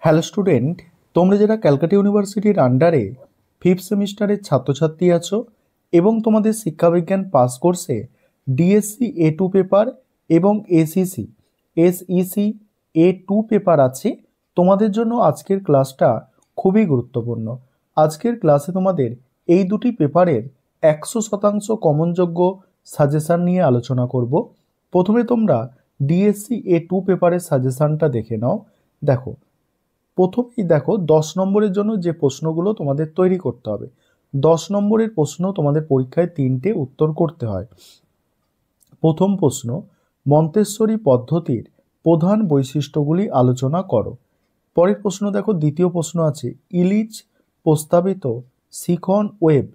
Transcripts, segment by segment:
Hello student, তোমরা যারা ক্যালকাটা ইউনিভার্সিটির আন্ডারে ফিফথ সেমিস্টারের ছাত্রছাত্রী আছো এবং তোমাদের শিক্ষাবিজ্ঞান পাস কোর্সে ডিএসসি A2 পেপার এবং এসইসি A2 পেপার আছে, তোমাদের জন্য আজকের ক্লাসটা খুবই গুরুত্বপূর্ণ। আজকের ক্লাসে তোমাদের এই দুটি পেপারের 100% কমনযোগ্য সাজেশান নিয়ে আলোচনা করব। প্রথমে তোমরা ডিএসসি A2 পেপারের সাজেশানটা দেখে নাও। প্রথমেই দেখো 10 নম্বরের জন্য যে প্রশ্নগুলো তোমাদের তৈরি করতে হবে। 10 নম্বরের প্রশ্ন তোমাদের পরীক্ষায় 3টে উত্তর করতে হয়। প্রথম প্রশ্ন, মন্তেশ্বরী পদ্ধতির প্রধান বৈশিষ্ট্যগুলি আলোচনা করো। পরের প্রশ্ন দেখো, দ্বিতীয় প্রশ্ন আছে, ইলিচ প্রস্তাবিত শিখন ওয়েব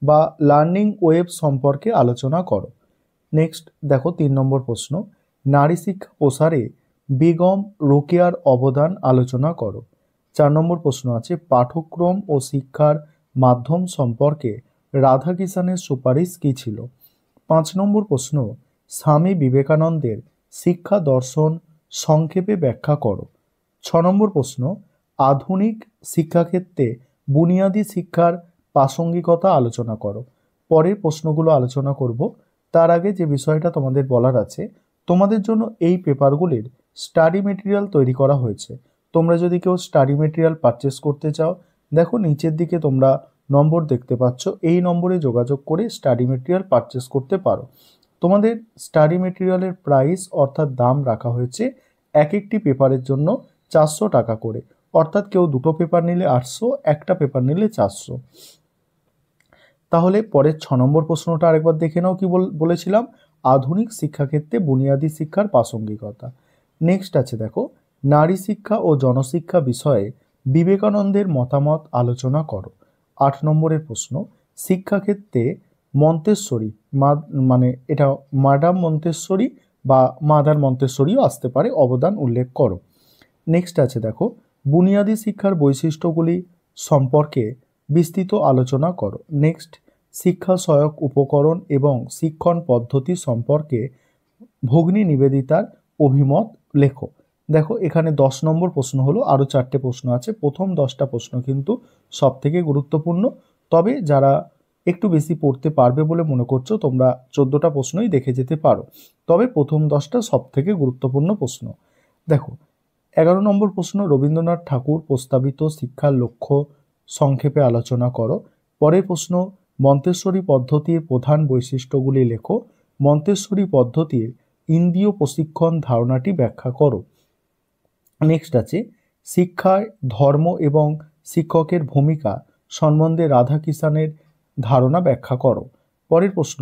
বা লার্নিং ওয়েব সম্পর্কে আলোচনা করো। নেক্সট দেখো 3 নম্বর প্রশ্ন, নারী শিক্ষা প্রসারে বেগম রোকেয়ার অবদান আলোচনা করো। 4 নম্বর প্রশ্ন আছে, পাঠ্যক্রম ও শিক্ষার মাধ্যম সম্পর্কে রাধাকিষানের সুপারিশ কী ছিল। 5 নম্বর প্রশ্ন, স্বামী বিবেকানন্দের শিক্ষা দর্শন সংক্ষেপে ব্যাখ্যা করো। 6 নম্বর প্রশ্ন, আধুনিক শিক্ষাক্ষেত্রে বুনিয়াদী শিক্ষার প্রাসঙ্গিকতা আলোচনা করো। পরের প্রশ্নগুলো আলোচনা করব। তার আগে যে বিষয়টা তোমাদের বলার আছে, তোমাদের জন্য এই পেপারগুলির স্টাডি মেটেরিয়াল তৈরি করা হয়েছে। তোমরা যদি কেউ স্টাডি মেটেরিয়াল পারচেস করতে চাও, দেখো নিচের দিকে তোমরা নম্বর দেখতে পাচ্ছ, এই নম্বরে যোগাযোগ করে স্টাডি মেটেরিয়াল পারচেস করতে পারো। তোমাদের স্টাডি মেটেরিয়ালের প্রাইস অর্থাৎ দাম রাখা হয়েছে এক একটি পেপারের জন্য 400 টাকা করে, অর্থাৎ কেউ দুটো পেপার নিলে 800, একটা পেপার নিলে 400। তাহলে পরের 6 নম্বর প্রশ্নটা আরেকবার দেখে নাও, কি বলেছিলাম, আধুনিক শিক্ষাক্ষেত্রে বুনিয়াদী শিক্ষার প্রাসঙ্গিকতা। নেক্সট আছে দেখো, নারী শিক্ষা ও জনশিক্ষা বিষয়ে বিবেকানন্দের মতামত আলোচনা করো। 8 নম্বরের প্রশ্ন, শিক্ষাক্ষেত্রে মন্তেশ্বরী মানে এটা ম্যাডাম মন্তেশ্বরী বা মাদার মন্তেশ্বরীও আসতে পারে, অবদান উল্লেখ করো। নেক্সট আছে দেখো, বুনিয়াদী শিক্ষার বৈশিষ্ট্যগুলি সম্পর্কে বিস্তৃত আলোচনা করো। নেক্সট, শিক্ষা সহায়ক উপকরণ এবং শিক্ষণ পদ্ধতি সম্পর্কে ভগ্নী নিবেদিতার অভিমত লেখো। দেখো এখানে 10 নম্বর প্রশ্ন হলো, আরও 4টে প্রশ্ন আছে। প্রথম 10টা প্রশ্ন কিন্তু সব থেকে গুরুত্বপূর্ণ, তবে যারা একটু বেশি পড়তে পারবে বলে মনে করছো তোমরা 14টা প্রশ্নই দেখে যেতে পারো, তবে প্রথম 10টা সব থেকে গুরুত্বপূর্ণ প্রশ্ন। দেখো 11 নম্বর প্রশ্ন, রবীন্দ্রনাথ ঠাকুর প্রস্তাবিত শিক্ষার লক্ষ্য সংক্ষেপে আলোচনা করো। পরের প্রশ্ন, মন্তেশ্বরী পদ্ধতির প্রধান বৈশিষ্ট্যগুলি লেখো। মন্তেশ্বরী পদ্ধতির ইন্দ্রিয় প্রশিক্ষণ ধারণাটি ব্যাখ্যা করো। নেক্সট আছে, শিক্ষায় ধর্ম এবং শিক্ষকের ভূমিকা সম্বন্ধে রাধাকিষানের ধারণা ব্যাখ্যা করো। পরের প্রশ্ন,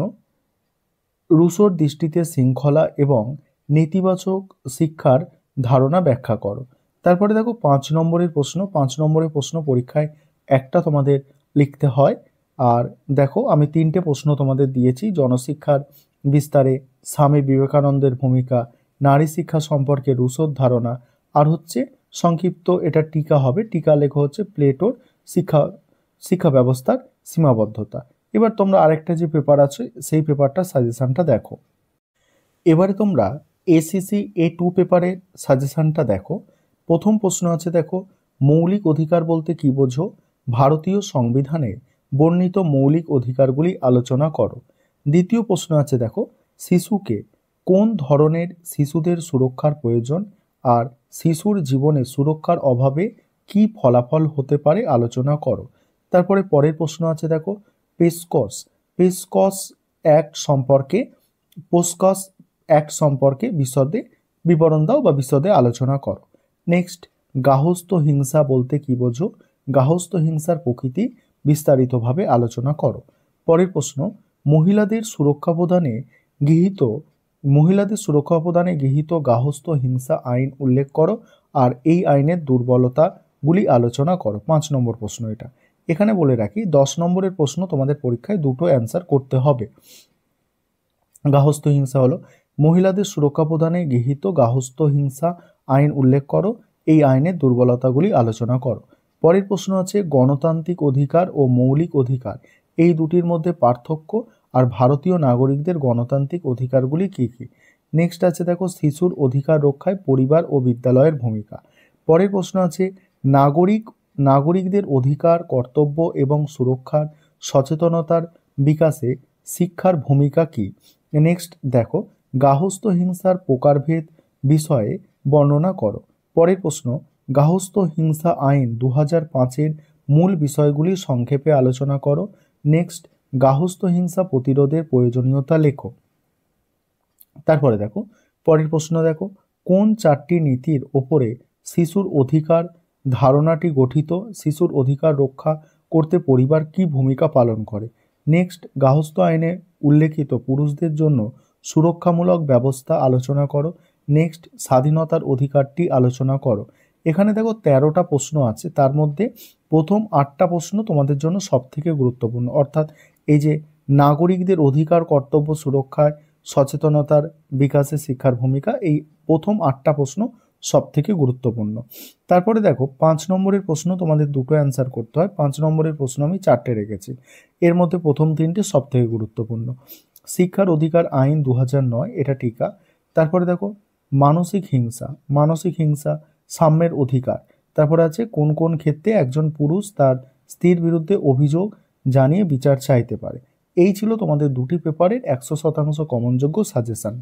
রুশোর দৃষ্টিতে শৃঙ্খলা এবং নেতিবাচক শিক্ষার ধারণা ব্যাখ্যা করো। তারপরে দেখো 5 নম্বরের প্রশ্ন। 5 নম্বরের প্রশ্ন পরীক্ষায় একটা তোমাদের লিখতে হয়। আর দেখো আমি 3টে প্রশ্ন তোমাদের দিয়েছি, জনশিক্ষার বিস্তারে স্বামী বিবেকানন্দের ভূমিকা, নারী শিক্ষা সম্পর্কে রুশোর ধারণা, আর হচ্ছে সংক্ষিপ্ত এটা টিকা হবে, টিকা লেখা হচ্ছে প্লেটোর শিক্ষা ব্যবস্থার সীমাবদ্ধতা। এবার তোমরা আরেকটা যে পেপার আছে সেই পেপারটা সাজেশানটা দেখো। এবারে তোমরা এসইসি A2 পেপারের সাজেশানটা দেখো। প্রথম প্রশ্ন আছে দেখো, মৌলিক অধিকার বলতে কি বোঝো? ভারতীয় সংবিধানে বর্ণিত মৌলিক অধিকারগুলি আলোচনা করো। দ্বিতীয় প্রশ্ন আছে দেখো, শিশুকে কোন ধরনের শিশুদের সুরক্ষার প্রয়োজন আর শিশুর জীবনে সুরক্ষার অভাবে কি ফলাফল হতে পারে আলোচনা করো। তারপরে পরের প্রশ্ন আছে দেখো, পেসকস অ্যাক্ট সম্পর্কে বিশদে বিবরণ দাও বা বিশদে আলোচনা করো। নেক্সট, গার্হস্থ্য হিংসা বলতে কি বোঝো? গার্হস্থ্য হিংসার প্রকৃতি বিস্তারিতভাবে আলোচনা করো। পরের প্রশ্ন, মহিলাদের সুরক্ষা প্রদানে গৃহীত গার্হস্থ্য হিংসা আইন উল্লেখ করো আর এই আইনের দুর্বলতাগুলি আলোচনা করো। 5 নম্বর প্রশ্ন এটা। এখানে বলে রাখি 10 নম্বরের প্রশ্ন তোমাদের পরীক্ষায় দুটো অ্যান্সার করতে হবে। গার্হস্থ্য হিংসা হলো, মহিলাদের সুরক্ষা প্রদানে গৃহীত গার্হস্থ্য হিংসা আইন উল্লেখ করো, এই আইনের দুর্বলতাগুলি আলোচনা করো। পরের প্রশ্ন আছে, গণতান্ত্রিক অধিকার ও মৌলিক অধিকার এই দুটির মধ্যে পার্থক্য আর ভারতীয় নাগরিকদের গণতান্ত্রিক অধিকারগুলি কী কী। নেক্সট আছে দেখো, শিশুর অধিকার রক্ষায় পরিবার ও বিদ্যালয়ের ভূমিকা। পরের প্রশ্ন আছে, নাগরিকদের অধিকার, কর্তব্য এবং সুরক্ষার সচেতনতার বিকাশে শিক্ষার ভূমিকা কী? নেক্সট দেখো, গার্হস্থ্য হিংসার প্রকারভেদ বিষয়ে বর্ণনা করো। পরের প্রশ্ন, গার্হস্থ্য হিংসা আইন 2005-এর মূল বিষয়গুলি সংক্ষেপে আলোচনা করো। নেক্সট, গার্হস্থ্য হিংসা প্রতিরোধের প্রয়োজনীয়তা লেখো। তারপরে দেখো, পরের প্রশ্ন দেখো, কোন 4টি নীতির ওপরে শিশুর অধিকার ধারণাটি গঠিত? শিশুর অধিকার রক্ষা করতে পরিবার কি ভূমিকা পালন করে? নেক্সট, গার্হস্থ্য আইনে উল্লেখিত পুরুষদের জন্য সুরক্ষামূলক ব্যবস্থা আলোচনা করো। নেক্সট, স্বাধীনতার অধিকারটি আলোচনা করো। এখানে দেখো 13টা প্রশ্ন আছে, তার মধ্যে প্রথম 8টা প্রশ্ন তোমাদের জন্য সব থেকে গুরুত্বপূর্ণ, অর্থাৎ এই যে নাগরিকদের অধিকার, কর্তব্য, সুরক্ষায় সচেতনতার বিকাশে শিক্ষার ভূমিকা, এই প্রথম 8টা প্রশ্ন সব থেকে গুরুত্বপূর্ণ। তারপরে দেখো 5 নম্বরের প্রশ্ন তোমাদের দুটো অ্যান্সার করতে হয়। 5 নম্বরের প্রশ্ন আমি 4টে রেখেছি, এর মধ্যে প্রথম 3টে সব থেকে গুরুত্বপূর্ণ। শিক্ষার অধিকার আইন 2009, এটা টিকা। তারপরে দেখো, মানসিক হিংসা সাম্যের অধিকার। তারপরে আছে কোন কোন ক্ষেত্রে একজন পুরুষ তার স্ত্রীর বিরুদ্ধে অভিযোগ জানিয়ে বিচার চাইতে পারে। এই ছিল তোমাদের দুটি পেপারের 100% কমনযোগ্য সাজেশন।